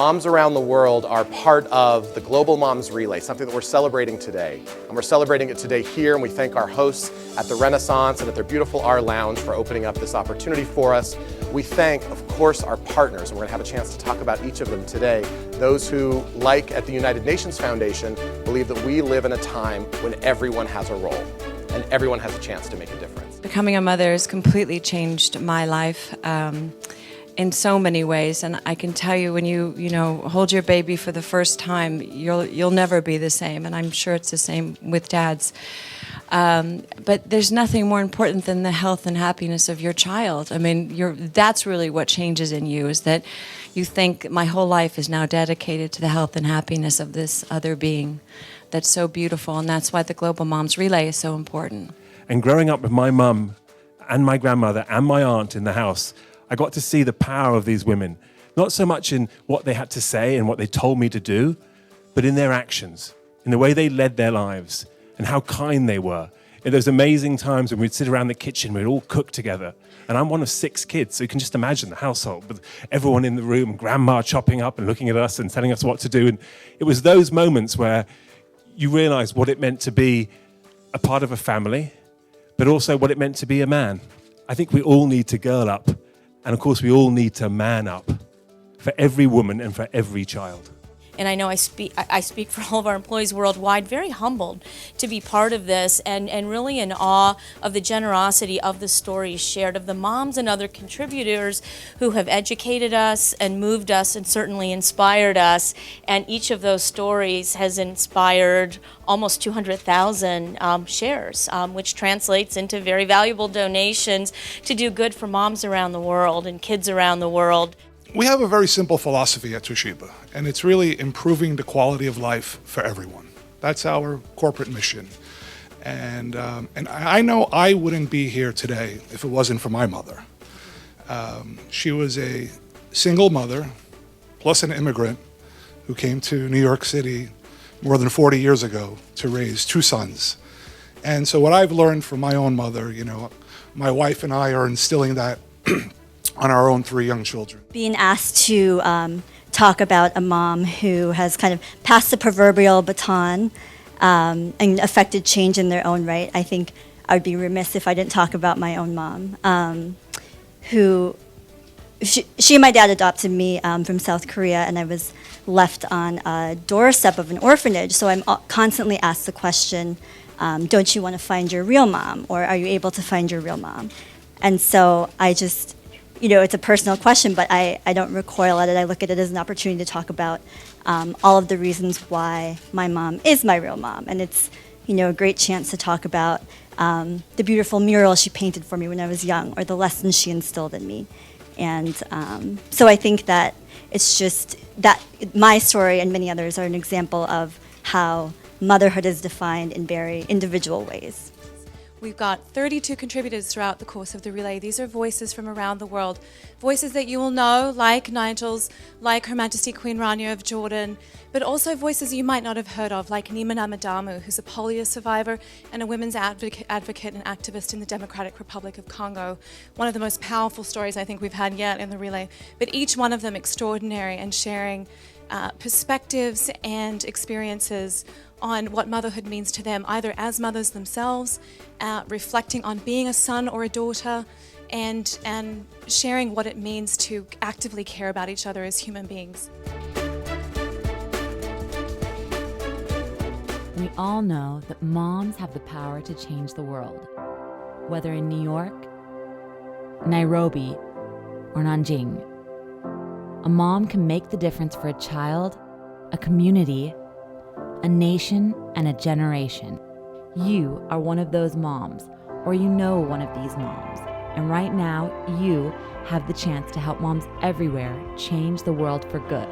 moms around the world are part of the Global Moms Relay, something that we're celebrating today. And we're celebrating it today here, and we thank our hosts at the Renaissance and at their beautiful R Lounge for opening up this opportunity for us. We thank, of course, our partners, and we're going to have a chance to talk about each of them today. Those who, like at the United Nations Foundation, believe that we live in a time when everyone has a role and everyone has a chance to make a difference. Becoming a mother has completely changed my life in so many ways, and I can tell you, when you hold your baby for the first time, you'll never be the same, and I'm sure it's the same with dads. But there's nothing more important than the health and happiness of your child. I mean, that's really what changes in you, is that you think, my whole life is now dedicated to the health and happiness of this other being. That's so beautiful, and that's why the Global Moms Relay is so important. And growing up with my mum and my grandmother and my aunt in the house, I got to see the power of these women, not so much in what they had to say and what they told me to do, but in their actions, in the way they led their lives and how kind they were. In those amazing times when we'd sit around the kitchen, we'd all cook together. And I'm one of 6 kids, so you can just imagine the household with everyone in the room, grandma chopping up and looking at us and telling us what to do. And it was those moments where you realize what it meant to be a part of a family, but also what it meant to be a man. I think we all need to girl up. And of course, we all need to man up for every woman and for every child. And I know I speak for all of our employees worldwide, very humbled to be part of this, and really in awe of the generosity of the stories shared, of the moms and other contributors who have educated us and moved us and certainly inspired us. And each of those stories has inspired almost 200,000 shares, which translates into very valuable donations to do good for moms around the world and kids around the world. We have a very simple philosophy at Toshiba, and it's really improving the quality of life for everyone. That's our corporate mission. And I know I wouldn't be here today if it wasn't for my mother. She was a single mother, plus an immigrant, who came to New York City more than 40 years ago to raise 2 sons. And so what I've learned from my own mother, my wife and I are instilling that on our own 3 young children. Being asked to talk about a mom who has kind of passed the proverbial baton and affected change in their own right, I think I would be remiss if I didn't talk about my own mom, she and my dad adopted me from South Korea, and I was left on a doorstep of an orphanage, so I'm constantly asked the question, don't you want to find your real mom, or are you able to find your real mom? And so I just, it's a personal question, but I don't recoil at it. I look at it as an opportunity to talk about all of the reasons why my mom is my real mom. And it's, a great chance to talk about the beautiful mural she painted for me when I was young, or the lessons she instilled in me. And so I think that it's just that my story and many others are an example of how motherhood is defined in very individual ways. We've got 32 contributors throughout the course of the relay. These are voices from around the world. Voices that you will know, like Nigel's, like Her Majesty Queen Rania of Jordan, but also voices you might not have heard of, like Nima Namadamu, who's a polio survivor and a women's advocate and activist in the Democratic Republic of Congo. One of the most powerful stories I think we've had yet in the relay, but each one of them extraordinary and sharing perspectives and experiences on what motherhood means to them, either as mothers themselves, reflecting on being a son or a daughter, and sharing what it means to actively care about each other as human beings. We all know that moms have the power to change the world, whether in New York, Nairobi, or Nanjing. A mom can make the difference for a child, a community, a nation, and a generation. You are one of those moms, or you know one of these moms. And right now, you have the chance to help moms everywhere change the world for good.